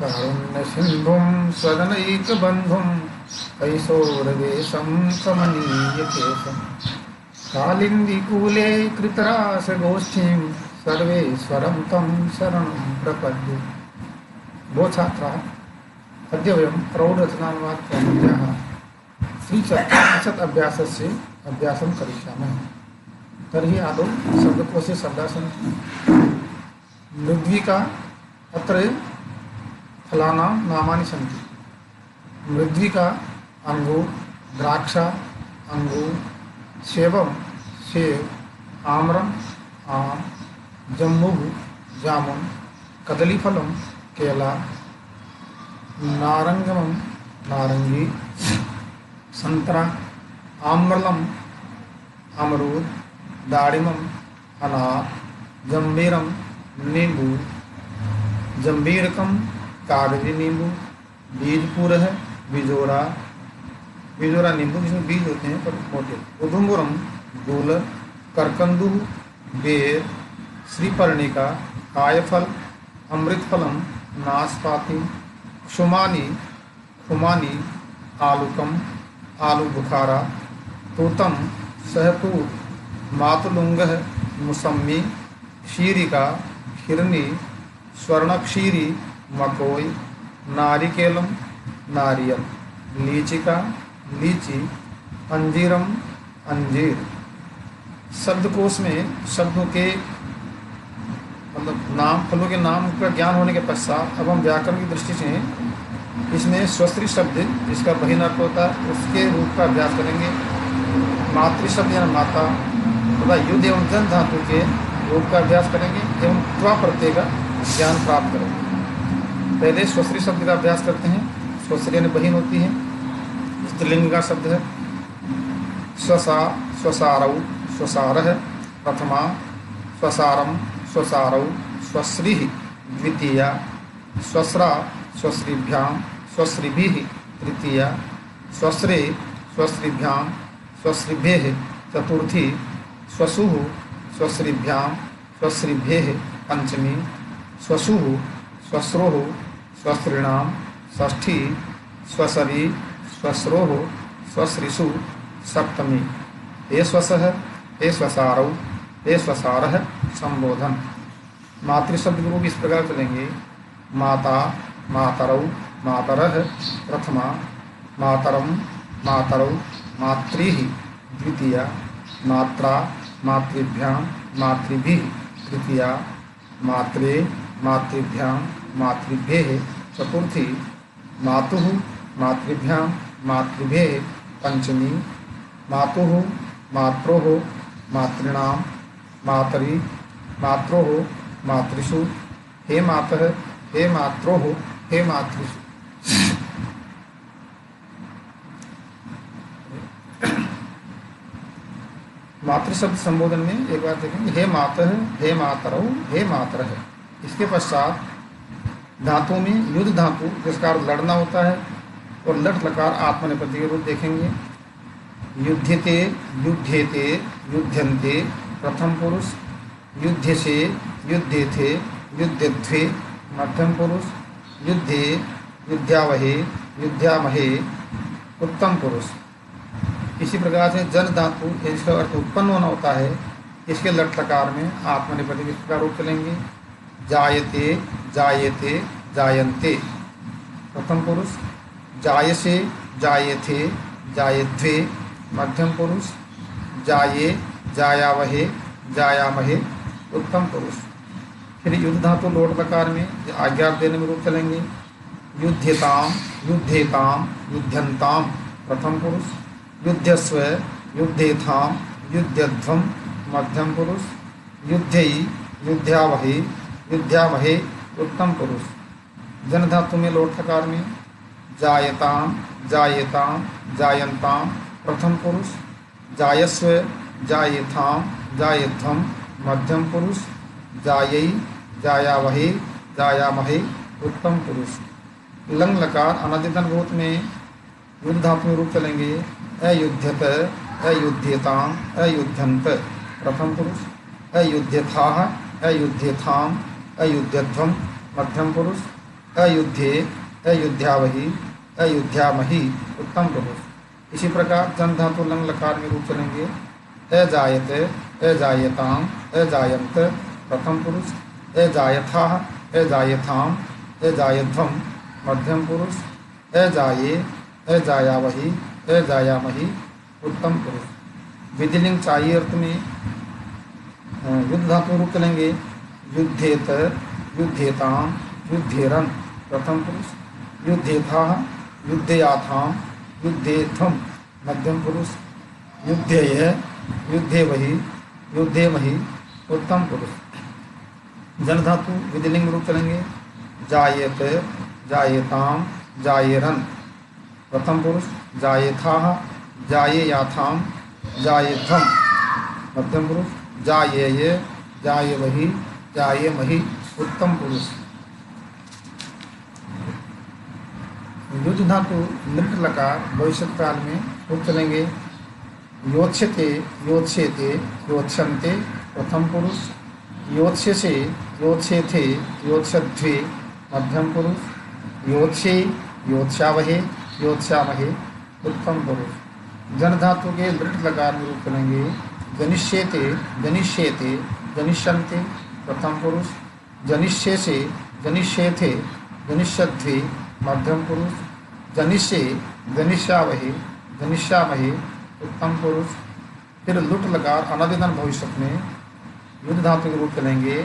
कारुण्यसिन्धुं स्वदनैकबन्धुं कैशोरवेशं कमनीयकेशं कालिन्दीकूले कृतरासगोष्ठीं सर्वेश्वरं तं शरणं प्रपद्ये। वो छात्राः अद्य वयं प्रौढरचनानुवादकौमुद्याः श्रीचतुर्विंशत् अभ्यासस्य अभ्यासं करिष्यामः। तर्हि आदौ शब्दकोशे शब्दाः सन्ति। मृद्विका अत्र फलानां नामानि सन्ति। मृद्विका अंगूर, द्राक्षा अंगूर, सेवम सेब, आम्रम आम, जम्बू जामुन, कदलीफलम केला, नारंगमम नारंगी, संतरा, आम्रलम अमरूद, दाड़िमम अनार, जंबीरम नींबू, जंबीरकम कागजी नींबू, बीजपुर है बिजोरा, बिजोरा नींबू जिसमें बीज होते हैं पर मोटे, उधुम्बुरम गूल, करकंदू बेर, श्रीपर्णिका कायफल, अमृतफलम नाशपाती, क्षुमानी खुमानी, आलूकम आलू बुखारा, तूतम सहतूत, मातुलुंग मुसम्मी, क्षीरिका खिरनी, स्वर्णक्षीरी मकोई, नारिकेलम नारियल, लीचिका लीची, अंजीरम अंजीर। शब्दकोश में शब्दों के मतलब नाम फलों के नाम का ज्ञान होने के पश्चात अब हम व्याकरण की दृष्टि से इसमें स्वस्त्री शब्द जिसका बहिन अर्थ होता है उसके रूप का अभ्यास करेंगे। मातृ शब्द यानी माता तथा युद्ध एवं जन धातु के रूप का अभ्यास करेंगे एवं त्वा प्रत्यय का ज्ञान प्राप्त करेंगे। पहले स्वस्त्री शब्द का अभ्यास करते हैं। स्वस्त्री यानी बहिन होती है, स्त्रीलिंग का शब्द है। स्वसा स्वसारौ स्वसारः प्रथमा, स्वसारम स्वसारौ स्वश्री द्वितीया, स्वस्रा स्वश्रीभ्याम स्वश्रीभिः तृतीया, स्वश्रे स्वश्रीभ्याम स्वश्रीभ्यः चतुर्थी, स्वसुः स्वश्रीभ्याम स्वश्रीभ्यः पंचमी, स्वसुः स्वश्रोः स्वश्रीणाम षष्ठी, स्वसरी स्वश्रोः स्वश्रीषु सप्तमी। ये स्वसः ये स्वसारौ ये स्वसारः संबोधन। मातृशब्द रूप इस प्रकार चलेंगे। माता मातरौ मातरः प्रथमा, मातरम मातरौ मातृः द्वितीया, मात्रा मातृभ्याम मातृभिः तृतीया, मात्रे मातृभ्याम मातृभ्यः चतुर्थी, मातुः मातृभ्याम मातृभ्यः पंचमी, मातुः मात्रोः मातॄणाम मातरि मात्रोः मातृषु, हे मातः हे मात्रोः हे मातृषु। मातृ शब्द संबोधन में एक बार देखेंगे, हे मातः हे मातरौ हे मातरः। इसके पश्चात धातु में युद्ध धातु जिसका अर्थ लड़ना होता है और लट लकार आत्मनेपथ्य के रूप देखेंगे। युध्यते युध्येते युध्यन्ते प्रथम पुरुष, युध्यसे युध्येथे युध्यध्वे मध्यम पुरुष, युद्धे युद्धावहे युद्धामहे उत्तम पुरुष। इसी प्रकार से जन धातु इसका अर्थ उत्पन्न होना होता है, इसके लट लकार में आत्मनेपथ्य किस प्रकार रूप चलेंगे। जायते जायते जायन्ते प्रथम पुरुष, जायसे जायेथे जायध्वे मध्यम पुरुष, जाये जायावहे जायामहे उत्तम पुरुष। फिर युद्ध धातु लोट लकार में आज्ञा देने में रूप चलेंगे। युध्यताम युद्धेताम युध्यन्ताम प्रथम पुरुष, युद्धस्व युद्धेथाम युद्धध्वम मध्यम पुरुष, युद्धई युद्धावहे युद्धामहे उत्तम पुरुष। जन धातु में लोट लकार में जायताम जायेताम जायन्ताम प्रथम पुरुष, जायस्व जायेथाम जायध्वम मध्यम पुरुष, जायई जायावहे जायामहे उत्तम पुरुष। लंग लकार अनदितन भूत में युद्ध धातु में रूप चलेंगे। अयुध्यत अयुध्यताम अयुध्यंत प्रथम पुरुष, अयुध्यथाः अयुध्यथाम अयुध्यध्वम मध्यम पुरुष, अयुद्धे, अयुध्यावही, अयुध्यामही उत्तम पुरुष। इसी प्रकार जन धातु लंग लकार में रूप चलेंगे। अजायते, अजायताम, अजायंत प्रथम पुरुष। अजायथा, अजायथाम, अजायध्वम मध्यम पुरुष। अजाये, अजायावही, अजायामही उत्तम पुरुष। विधिलिंग चाहिए अर्थ में युद्ध धातु रूप चलेंगे। युद्धेत, युद्धेताम, युद्धेरन प्रथम पुरुष। युद्धेथा, युद्धयाथाम, युद्धेथम मध्यम पुरुष। युद्धेय, युद्धेवही, युद्धेमही उत्तम पुरुष। जन धातु विधिलिंग रूप चलेंगे। जायेत, जायेताम, जायेरन प्रथम पुरुष। जायेथा, जायेयाथाम, जायेथम मध्यम पुरुष। जायेय, जायेवही, जायेमही उत्तम पुरुष। युद्ध धातु नृट लकार भविष्य काल में रूप चलेंगे। योत्स्यते, योत्स्येते, योत्स्यन्ते प्रथम पुरुष। योत्स्यसे, योत्स्येथे, योत्स्यध्वे मध्यम पुरुष। योत्स्ये, योत्स्यावहे, योत्स्यामहे उत्तम पुरुष। जन धातु के दृढ़ लकार में रूप चलेंगे। जनिष्येते, जनिष्येते, जनिष्यन्ते प्रथम पुरुष। जनिष्येसे, जनिष्येथे, जनिष्यध्वे मध्यम पुरुष। जनिष्ये, जनिष्यावहे, जनिष्यामहे उत्तम पुरुष। फिर लुट लकार अनादिगण भविष्य में युद्ध धातु के रूप चलेंगे।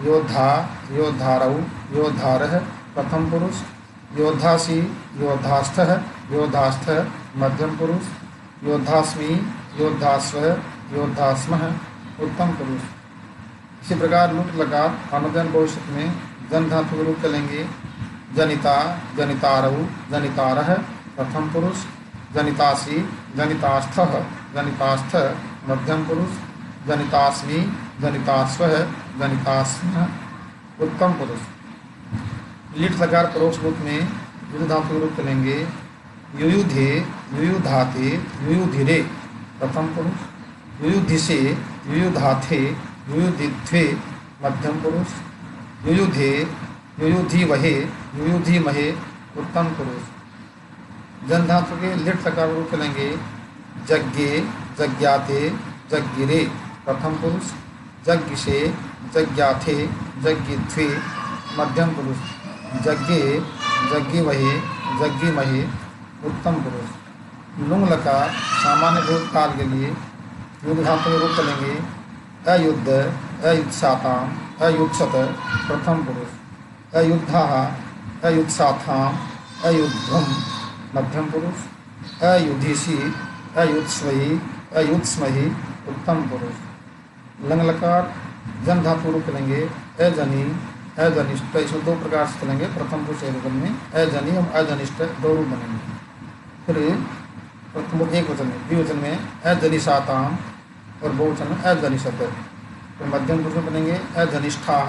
योद्धा, योद्धारौ, योद्धारः प्रथम पुरुष। योद्धासी, योद्धास्थः, योद्धास्थः मध्यम पुरुष। योद्धास्मि, योद्धास्वः, योद्धास्मः उत्तम पुरुष। इसी प्रकार लुट लकार अनादिगण भविष्य में जन धातु के रूप चलेंगे। जनिता, जनितारौ, जनितारः प्रथम पुरुष। जनितासी, जनितास्थः, जनितास्थः मध्यम पुरुष। जनितास्मि, जनितास्वः, जनितास्मः उत्तम पुरुष। लिट लकार परोक्ष रूप में युद्ध धातु के रूप चलेंगे। युयुधे, युयुधाते, युयुधिरे प्रथम पुरुष। युयुधिसे, युयुधाथे, युयुधिध्वे मध्यम पुरुष। युयुधे, युयुधिवहे, युयुधिमहे उत्तम पुरुष। जन धातु के लिट लकार रूप चलेंगे। यज्ञे, यज्ञाते, यज्ञिरे प्रथम पुरुष। यज्ञिषे, यज्ञाथे, यज्ञिध्वे मध्यम पुरुष। यज्ञे, यज्ञिवहे, यज्ञिमहे उत्तम पुरुष। लुंग लकार सामान्य भूतकाल के लिए युद्ध धातु के रूप चलेंगे। अयुद्ध, अयुत्साताम, अयुत्सत प्रथम पुरुष। अयुद्धाः, अयुत्साथाम, अयुद्धम मध्यम पुरुष। अयुधिषि, अयुत्स्वयि, अयुत्स्महि उत्तम पुरुष। लंग लकार जन धातु रूप चलेंगे। अजनी, अजनिष्ठ, इसमें दो प्रकार से चलेंगे। प्रथम पुरुष एक में अजनी और अजनिष्ठ दो रूप बनेंगे। फिर प्रथम एक वचन में, द्विवचन में अजनिषाताम और बहुवचन में अजनिषत। तो मध्यम पुरुष में बनेंगे अजनिष्ठाः,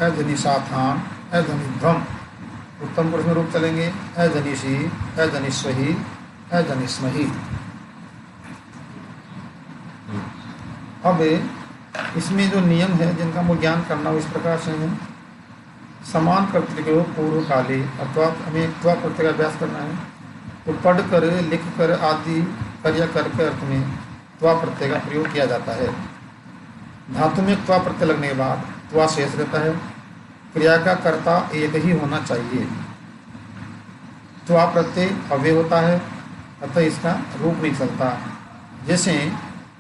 अजनिषाथाम, अजनिध्वम। उत्तम पुरुष में रूप चलेंगे अजनिषि, अजनिष्वहि, अजनिष्महि। अब इसमें जो नियम है जिनका मुझे ज्ञान करना हो इस प्रकार से है। समान कर्तृत्व पूर्व काले अथवा हमें त्वा प्रत्यय का अभ्यास करना है तो पढ़ कर, लिख कर आदि कार्य करके अर्थ में त्वा प्रत्यय का प्रयोग किया जाता है। धातु में त्वा प्रत्यय लगने के बाद त्वा शेष रहता है। क्रिया का कर्ता एक ही होना चाहिए। त्वा प्रत्यय अव्यय होता है अतः इसका रूप नहीं चलता। जैसे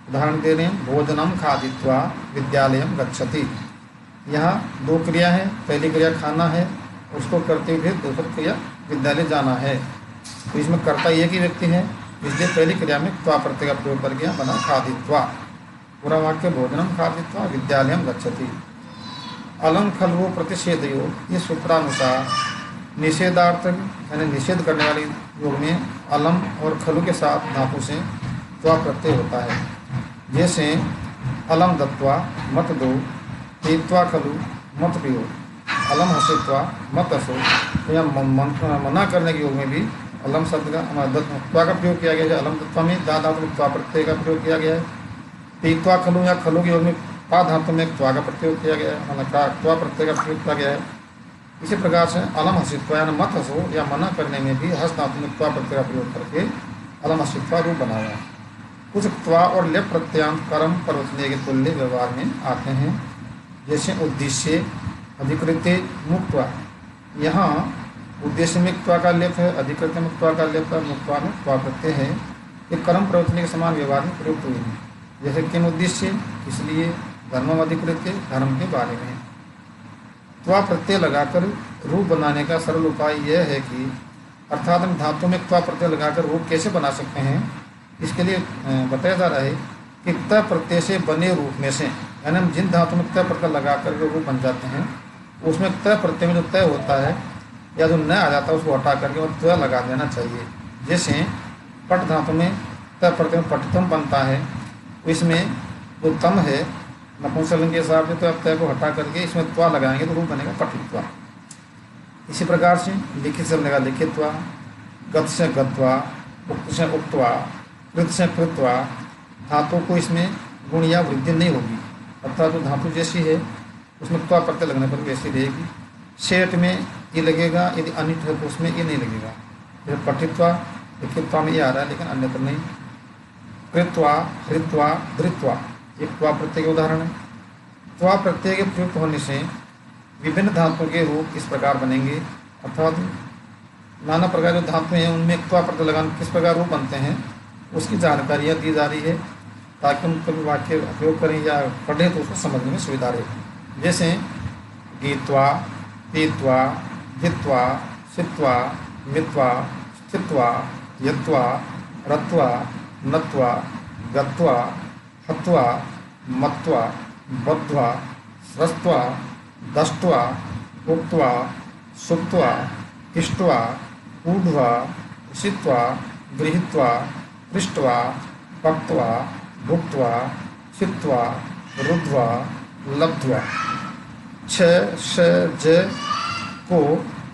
उदाहरण दे रहे हैं, भोजनम खादित्वा विद्यालयम गच्छति। यहाँ दो क्रिया है। पहली क्रिया खाना है, उसको करते हुए दूसरी क्रिया विद्यालय जाना है। तो इसमें कर्ता एक ही व्यक्ति है, इसलिए पहली क्रिया में त्वा प्रत्यय का प्रयोग करके यहाँ बना खादित्वा। पूरा वाक्य भोजनम खादित्वा विद्यालयम गच्छति। अलम खलवो प्रतिषेधयो, इस सूत्रानुसार निषेधार्थ यानी निषेध करने वाले योग में अलम और खलु के साथ धातु से त्वा प्रत्यय होता है। जैसे अलम दत्वा मत दो, पीत्वा खलु मत पियो, अलम हसित्वा मत हसो। तो यहाँ मना करने के योग में भी अलम शब्द का त्वा का प्रयोग किया गया है। अलम दत्वा में दा धातु में त्वा प्रत्यय का प्रयोग किया गया है। पीत्वा खलु या खलु के योग में पा धातु में त्वा का प्रयोग किया गया है, मतलब त्वा प्रत्यय का प्रयोग किया गया है। इसी प्रकार से अलम हसित्वा यानी मत हंसो या मना करने में भी हस धातु में त्वा प्रत्यय का प्रयोग करके अलम हसित्वा रूप बना हुआ है। कुछ त्वा और लेप प्रत्यांत कर्म परिवर्तनीय के तुल्य व्यवहार में आते हैं, जैसे उद्देश्य अधिकृत मुक्त्वा। यहाँ उद्देश्य में त्वा का लेप है, अधिकृत में त्वा का लेप है, मुक्त्वा में त्वा प्रत्यय है। ये कर्म प्रवर्तनीय के समान व्यवहार में प्रयुक्त हुए हैं। जैसे किन उद्देश्य, इसलिए धर्म अधिकृत धर्म के बारे में। त्वा प्रत्यय लगाकर रूप बनाने का सरल उपाय यह है कि अर्थात हम धातु में त्वा प्रत्यय लगाकर रूप कैसे बना सकते हैं, इसके लिए बताया जा रहा है कि त प्रत्यय से बने रूप में से, यानी हम जिन धातु में त प्रत्यय लगाकर जो रूप बन जाते हैं उसमें त प्रत्यय में जो तय होता है या जो न आ जाता है उसको हटा करके और त्व लगा देना चाहिए। जैसे पट धातु में त प्रत्यय में पटतम बनता है, इसमें जो तम है नपुंसकलिंग के हिसाब से, तो अब तय को हटा करके इसमें त्वा लगाएंगे तो रूप बनेगा पठित्वा। इसी प्रकार से लिखित से बनेगा लिखित्वा, गत से गत्वा, उक्त से उक्त्वा, कृत से कृत्वा। धातु को इसमें गुण या वृद्धि नहीं होगी, अर्थात जो धातु जैसी है उसमें त्वा प्रत्यय लगने पर वैसी रहेगी। सेठ में ये लगेगा, यदि अनिट है तो उसमें ये नहीं लगेगा। जैसे पठित्वा लिखित्वा में ये आ रहा है लेकिन अन्यत्र नहीं। कृत्वा, हृत्वा, धृत्वा ये त्वा प्रत्यय के उदाहरण है। त्वा प्रत्यय के प्रयुक्त होने से विभिन्न धातुओं के रूप इस प्रकार बनेंगे, अर्थात नाना प्रकार जो धातु हैं उनमें त्वा प्रत्यय लगाने किस प्रकार रूप बनते हैं उसकी जानकारियाँ दी जा रही है, ताकि हम कभी वाक्य उपयोग करें या पढ़ें तो उसको समझने में सुविधा रहे। जैसे गीत्वा, पीत्वा, जित्वा, सित्वा, मित्वा, स्थित्वा, यत्वा, रत्वा, नत्वा, गत्वा, हत्वा, मत्वा, बद्ध्वा, स्रस्त्वा, दष्ट्वा, उक्त्वा, सुप्त्वा, इष्ट्वा, ऊढ्वा, उषित्वा, गृहीत्वा, पृष्ट्वा, पक्त्वा, भुक्त्वा, चित्वा, रुद्ध्वा, लब्ध्वा। छ, श, ज को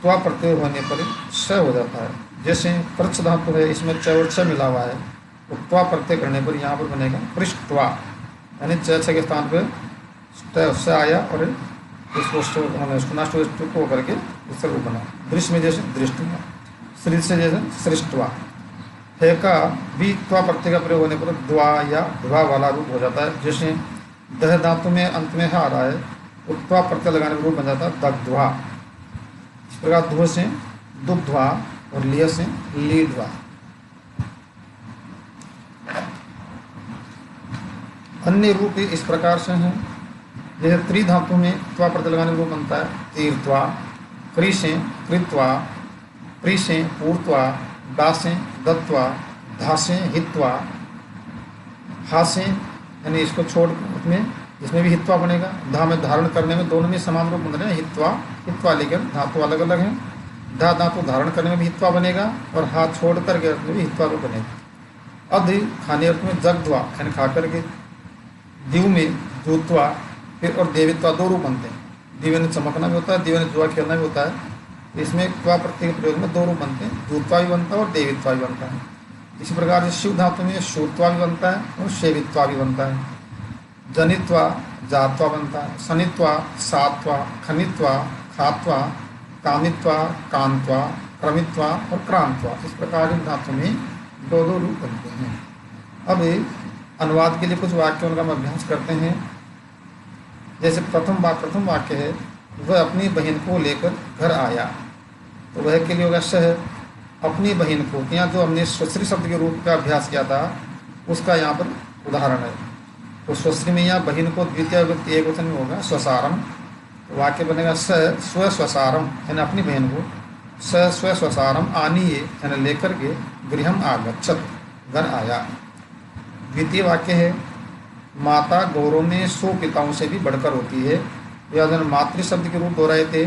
त्वा प्रत्यय होने पर स हो जाता है। जैसे प्रच्छ धातु है, इसमें च और छ मिला हुआ है, तो त्वा प्रत्यय करने पर यहाँ पर बनेगा पृष्ठवा, यानी च के स्थान पर स आया और इसको नष्ट को करके इससे रूप बना। दृश्य में जैसे दृष्टवा, श्री से जैसे सृष्टवा। है का भी त्वा प्रत्यय का प्रयोग होने पर द्वा या ध्वा वाला रूप हो जाता है। जैसे दह धातु में अंत में आ रहा है तो त्वा प्रत्यय लगाने पर रूप बन जाता है दग्ध्वा। इस प्रकार ध्व से दुग्ध्वा और लिय से लीध्वा। अन्य रूप इस प्रकार से हैं, जैसे त्रि धातु में त्वा प्रत्यय लगाने में रूप बनता है तीर्थवा, क्रि से कृत्वा, प्रि से पूर्त्वा, दा से दत्वा, धा से हित्वा, हा से यानी इसको छोड़ उसमें इसमें भी हित्वा बनेगा। धा में धारण करने में दोनों में समान रूप बन रहे हैं, हित्वा हित्वा, लेकिन धातु अलग अलग हैं। धा धातु धारण करने में भी हित्वा बनेगा और हाथ छोड़ करके अर्थ में भी हित्वा रूप बनेगा। अधि खाने अर्थ में जगध्वा यानी खा करके। दिव में दूत्वा, फिर और देवित्वा दो रूप बनते हैं। दिव्य ने चमकना भी होता है, दिव्य ने जुआ खेलना भी होता है। इसमें त्वा प्रत्यय के प्रयोग में दो रूप बनते हैं, दूत्वा भी बनता है और देवित्वा भी बनता है। इसी प्रकार से शिव धातु में शूत्वा भी बनता है और शेवित्वा भी बनता है। जनित्वा जात्वा बनता है, सनित्वा सात्वा, खनित्वा खात्वा, कामित्वा कांत्वा, क्रमित्वा और क्रांत्वा। इस प्रकार इन धातु में दो दो रूप बनते हैं। अब अनुवाद के लिए कुछ वाक्यों का हम अभ्यास करते हैं। जैसे प्रथम वाक्य है, वह अपनी बहन को लेकर घर आया, तो वह के लिए होगा सह अपनी बहन को। यहाँ जो हमने स्वश्री शब्द के रूप का अभ्यास किया था उसका यहाँ पर उदाहरण है। तो स्वश्री में यहाँ बहन को द्वितीय विभक्ति एक वचन में होगा स्वसारम, तो वाक्य बनेगा स स्व स्वसारम यानी अपनी बहन को स स्व स्वसारम आनीये यानी लेकर के गृहम आगच्छत घर आया। द्वितीय वाक्य है, माता गौरव में सौ पिताओं से भी बढ़कर होती है। या जो मातृ शब्द के रूप दोहराए थे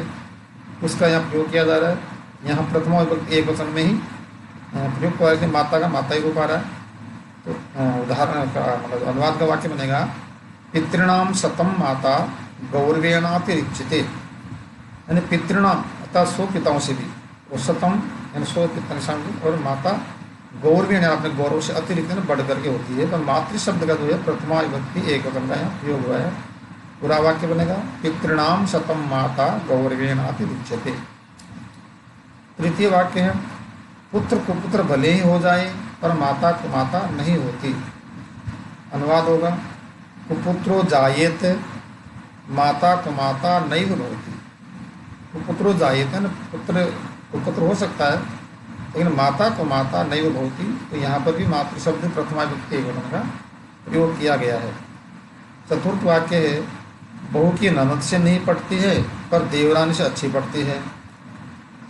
उसका यहाँ प्रयोग किया जा रहा है। यहाँ प्रथमा विभक्ति एक वचन में ही प्रयोग किया है, माता का माता ही रूप आ रहा है। तो उदाहरण का मतलब अनुवाद का वाक्य बनेगा, पितृणाम सतम माता गौरवेणातिरिच्यते, यानी पितृणाम अर्थात सौ पिताओं से भी, और सतम यानी सौ पिता और माता गौरवेण अपने गौरव से अतिरिक्त बढ़ करके होती है। तो मातृ शब्द का जो है प्रथमा विभक्ति एक वचन का यहाँ प्रयोग हुआ है। पूरा वाक्य बनेगा पितृणाम शतम माता गौरवेणाति रुच्यते। तृतीय वाक्य है पुत्र को पुत्र भले ही हो जाए पर माता को माता नहीं होती। अनुवाद होगा कुपुत्रो जायेत माता को माता नैव होती। कुपुत्रो जायेत है ना, पुत्र कुपुत्र हो सकता है लेकिन माता को माता नैव होती। तो यहाँ पर भी मातृ शब्द प्रथमा विभक्ति एकवचन का प्रयोग किया गया है। चतुर्थ वाक्य है बहू की ननद से नहीं पटती है पर देवरानी से अच्छी पटती है।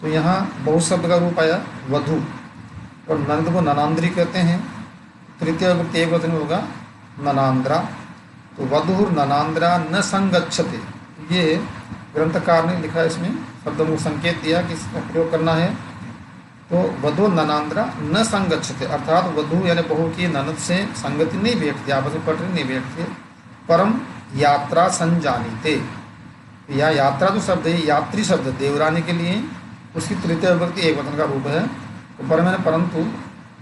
तो यहाँ बहु शब्द का रूप आया वधु और नंद को ननांद्री कहते हैं। तृतीय विभक्ति एक वचन होगा ननांद्रा। तो वधुर ननांद्रा न संगच्छते, ये ग्रंथकार ने लिखा, इसमें शब्दों को संकेत दिया कि इसका प्रयोग करना है। तो वधु ननांद्रा न संगच्छते अर्थात वधु यानी बहू की ननद से संगति नहीं बैठती, आपस में पटरी नहीं बैठती। परम यात्रा संजानीते, या यात्रा जो शब्द है यात्री शब्द देवरानी के लिए, उसकी तृतीय विभक्ति एक वचन का रूप है। तो परम यानी परंतु,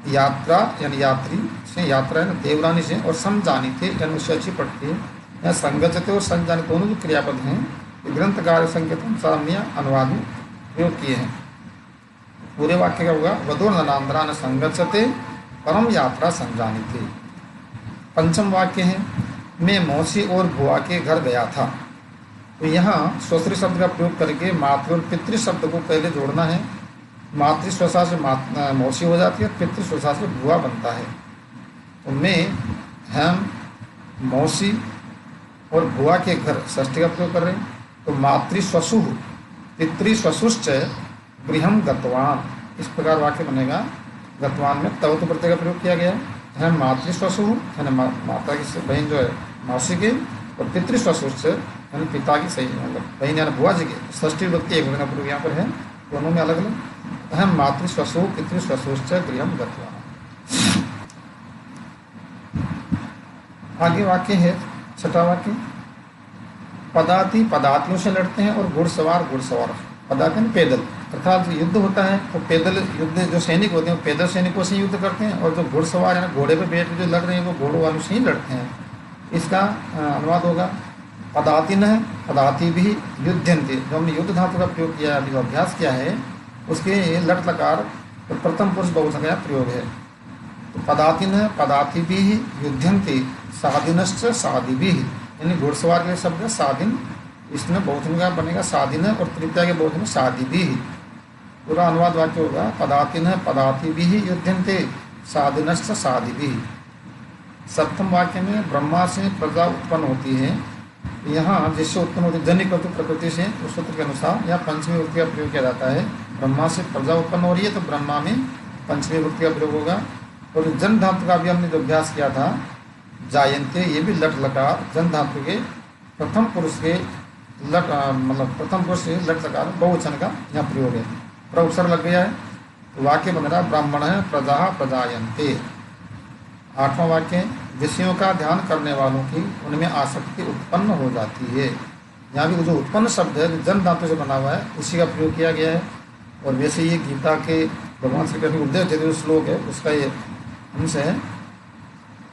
यात्रा यानी यात्री से, यात्रा यानी देवरानी से, और समजानीते यानी उससे अच्छी पटती है। यहाँ संगच्छते और संजानित दोनों जो क्रियापद हैं ग्रंथकार संकेत सामान्य अनुवाद में प्रयोग किए हैं। पूरे वाक्य का होगा वधुर ननांद्रा न संगच्छते परम यात्रा संजानीते। पंचम वाक्य है मैं मौसी और बुआ के घर गया था। तो यहाँ स्वश्री शब्द का प्रयोग करके मातृ और पितृ शब्द को पहले जोड़ना है। मातृ स्वसा से मौसी हो जाती है, पितृ स्वसा से बुआ बनता है। तो मैं, हम, मौसी और बुआ के घर षष्ठी का प्रयोग कर रहे हैं। तो मातृ स्वसु पितृ स्वसुश्च गृहम गतवान, इस प्रकार वाक्य बनेगा। गतवान में तवत प्रत्यय का प्रयोग किया गया है। मातृ स्वसु यानी माता की बहन जो है मौसी के, और पितृ स्वसुश्च यानी पिता की सही मतलब बहन यानी बुआ जी के। षष्ठी विभक्ति एक वचन का प्रयोग यहाँ पर है, दोनों में अलग अलग। अहम मातृ स्वसु पितृ स्वसुश्च गृहम गतवान। आगे वाक्य है छठा वाक्य पदाति पदातियों से लड़ते हैं और घुड़सवार घुड़सवार। पदाति पैदल अर्थात युद्ध होता है तो पैदल युद्ध, जो सैनिक होते हैं पैदल सैनिकों से युद्ध करते हैं, और जो घुड़सवार यानी घोड़े पर बैठ के जो लड़ रहे हैं वो घोड़ों वालों से ही लड़ते हैं। इसका अनुवाद होगा पदातिन है पदाति भी युद्धन्ते। जो हमने युद्ध धातु का प्रयोग किया है, अभी जो अभ्यास किया है, उसके लट लकार तो प्रथम पुरुष बहुवचन का प्रयोग है। तो पदातिन है पदाति भी युद्धन्ते साधिनश्च साधि भी, यानी घुड़सवार के शब्द है साधिन, इसमें बहुवचन का बनेगा साधिन है और तृतीया के बहुवचन में साधि भी। पूरा अनुवाद वाक्य होगा पदातिन है पदाति भी युद्धन्ते साधिनश्च साधि भी। सप्तम वाक्य में ब्रह्मा से प्रजा उत्पन्न होती है। यहाँ जिससे उत्पन्न होती है जन्य कर्तु प्रकृति से, उस सूत्र के अनुसार यहाँ पंचमी विभक्ति का प्रयोग किया जाता है। ब्रह्मा से प्रजा उत्पन्न हो रही है तो ब्रह्मा में पंचमी विभक्ति का प्रयोग होगा। और जन धातु का भी हमने जो अभ्यास किया था जायन्ते, ये भी लट लकार जन धातु के प्रथम पुरुष के लट मतलब प्रथम पुरुष से लट लकार बहुवचन का यहाँ प्रयोग है। प्रउपसर्ग लग गया है तो वाक्य बन रहा ब्राह्मण है प्रजा प्रजायन्ते। आठवां वाक्य विषयों का ध्यान करने वालों की उनमें आसक्ति उत्पन्न हो जाती है। यहाँ भी जो उत्पन्न शब्द है जो जन धातु से बना हुआ है उसी का प्रयोग किया गया है। और वैसे ये गीता के भगवान श्री कृष्ण उपदेश जो श्लोक है उसका ये अंश है।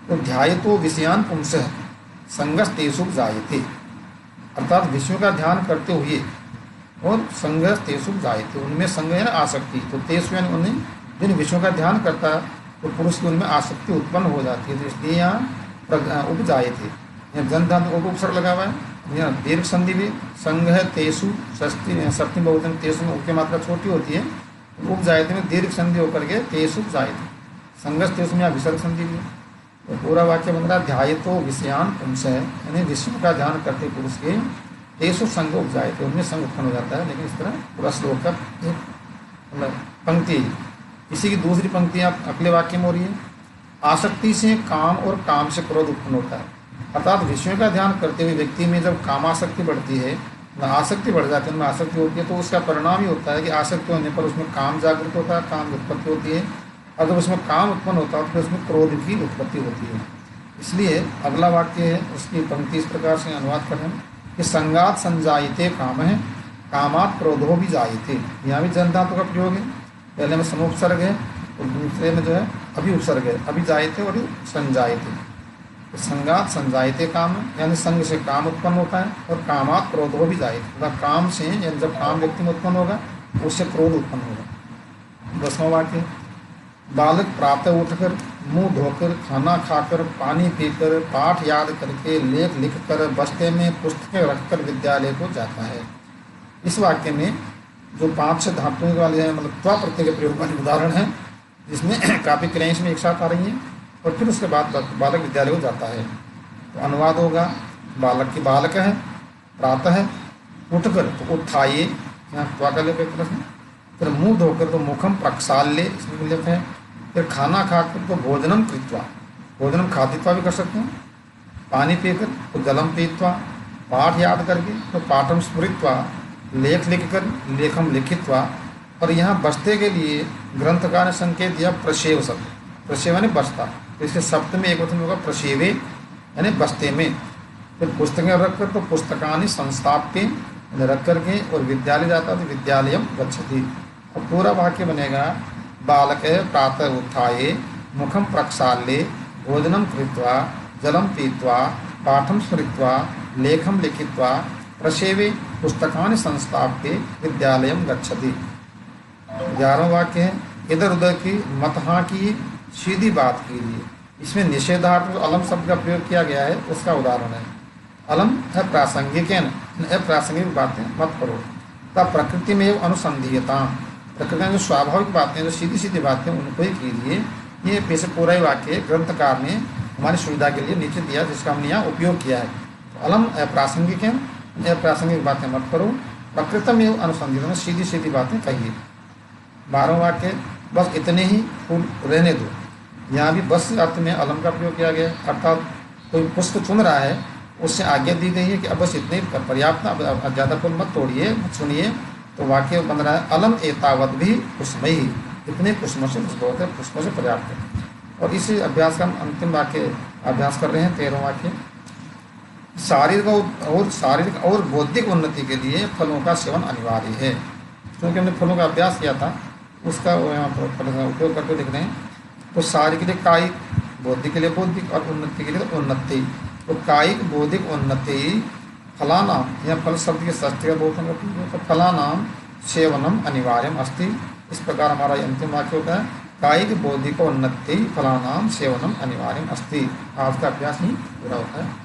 तो ध्यायतो विषयान पुंसः संगस तेषु जायते, अर्थात विषयों का ध्यान करते हुए और संगस तेषु जायते, उनमें संग है ना आसक्ति। तो तेषु यानी उन्हें जिन विषयों का ध्यान करता है तो पुरुष की उनमें आसक्ति उत्पन्न हो जाती है। तो इसलिए यहाँ उपजायते, यहाँ जन धातु उपसर्ग लगा हुआ है। यहाँ दीर्घ संधि भी संग है तेषु सप्तमी बहुवचन तेषु में उप की मात्रा छोटी होती है। उपजायते में दीर्घ संधि होकर के तेषु जायते, संगस तेषु में यहाँ विसर्ग संधि भी। तो पूरा वाक्य बन रहा ध्यायतो विषयान पुंसः, यानी विषयों का ध्यान करते पुरुष के तेषु संग उपजायते, उनमें संग उत्पन्न हो जाता है। लेकिन इस तरह पूरा श्लोक का मतलब पंक्ति, इसी की दूसरी पंक्ति आप अगले वाक्य में हो रही है आसक्ति से काम और काम से क्रोध उत्पन्न होता है। अर्थात विषयों का ध्यान करते हुए व्यक्ति में जब कामासक्ति बढ़ती है, आसक्ति बढ़ जाती है, उनमें आसक्ति होती है, तो उसका परिणाम ही होता है कि आसक्ति होने पर उसमें काम जागृत होता है, काम की उत्पत्ति होती है। और जब उसमें काम उत्पन्न होता है तो उसमें क्रोध की उत्पत्ति होती है। इसलिए अगला वाक्य है उसकी पंक्ति इस प्रकार से अनुवाद कर रहे हैं कि संगात संजायते काम है कामात क्रोधो भी जायते। यहाँ भी जन धातु का प्रयोग है, पहले में समुपसर्ग है और दूसरे में जो है अभी उपसर्ग है, अभी जायते और संजायते। संगात संजायते काम, यानी संग से काम उत्पन्न होता है, और कामात क्रोध हो भी जाए, मतलब काम से, यानी जब काम व्यक्ति में उत्पन्न होगा उससे क्रोध उत्पन्न होगा। 10वां वाक्य, बालक प्रातः उठकर, मुंह धोकर, खाना खाकर, पानी पीकर, पाठ याद करके, लेख लिखकर, बस्ते में पुस्तकें रखकर विद्यालय को जाता है। इस वाक्य में जो 5 धातुओं वाले हैं, मतलब त्वा प्रत्यय के प्रयोग वाले उदाहरण हैं, जिसमें काफ़ी क्रियाएं में एक साथ आ रही हैं, और फिर उसके बाद बालक विद्यालय को जाता है। तो अनुवाद होगा, बालक की बालक है, प्रातः है, उठकर तो उत्थाये, यहाँ त्वा का लेप एक प्रश्न, फिर मुंह धोकर तो मुखम प्रक्षाल्य, इसमें लेप है, फिर खाना खाकर तो भोजनम कृत्वा, भोजनम खादित्वा भी कर सकते हैं, पानी पीकर तो जलम पीत्वा, पाठ याद करके तो पाठम स्मृत्वा, लेख लिखकर लेखम लिखित्वा, और यहाँ बस्ते के लिए ग्रंथकार ने संकेत दिया प्रसेव शब्द, प्रसेव यानी बस्ता, तो इसके शब्द में एक वचन होगा प्रसेवे यानी बस्ते में। फिर पुस्तकें रखकर तो पुस्तकानि संस्थाप्य, रख करके, और विद्यालय जाता तो विद्यालयम गच्छति। और पूरा वाक्य बनेगा, बालक प्रातः उत्थाये, मुखम प्रक्षाल्य, भोजनम कृत्वा, जलम पीत्वा, पाठम स्मृत्वा, लेखम लिखित्वा, प्रसेवे पुस्तकानि संस्थाप्य, विद्यालयम गच्छति। 11वां वाक्य है, इधर उधर की मत हाँ की, सीधी बात कीजिए। इसमें निषेधार्थ अलम शब्द का प्रयोग किया गया है, उसका उदाहरण है, अलम अप्रासंगिक है, अप्रासंगिक बातें मत करो। तब प्रकृति में अनुसंधीयता, प्रकृति में जो स्वाभाविक बातें, जो सीधी सीधी बातें, उनको ही कीजिए। ये वैसे पूरा ही वाक्य ग्रंथकार ने हमारी सुविधा के लिए नीचे दिया, जिसका हमने यहाँ उपयोग किया है। तो अलम अप्रासंगिक है, अप्रासंगिक बातें मत करो, प्रकृति में अनुसंधीयता, सीधी सीधी बातें कहिए। 12वां वाक्य, बस इतने ही फूल रहने दो। यहाँ भी बस अर्थ में अलम का प्रयोग किया गया, अर्थात कोई पुष्प चुन रहा है, उससे आज्ञा दी गई है कि अब बस इतने पर्याप्त, अब ज़्यादा फूल मत तोड़िए, मत सुनिए। तो वाक्य बन रहा है, अलम एतावत भी पुष्पमयी, इतने पुष्पों से बहुत है, पुष्पों से पर्याप्त है। और इस अभ्यास का हम अंतिम वाक्य अभ्यास कर रहे हैं, 13वां वाक्य, शारीरिक और बौद्धिक उन्नति के लिए फलों का सेवन अनिवार्य है। क्योंकि हमने फलों का अभ्यास किया था, उसका यहाँ पर उपयोग करके देख रहे हैं। तो शारीरिक के लिए कायिक, बौद्धिक के लिए बौद्धिक, और उन्नति के लिए तो उन्नति। तो कायिक बौद्धिक उन्नति फलानाम, यह फल शब्द के षष्ठी का बहुत है, तो फलानाम सेवनम अनिवार्यम अस्ति। इस प्रकार हमारा अंतिम वाक्य होता है, कायिक बौद्धिक उन्नति फलानाम सेवनम अनिवार्यम अस्ति। आज का अभ्यास ही पूरा होता है।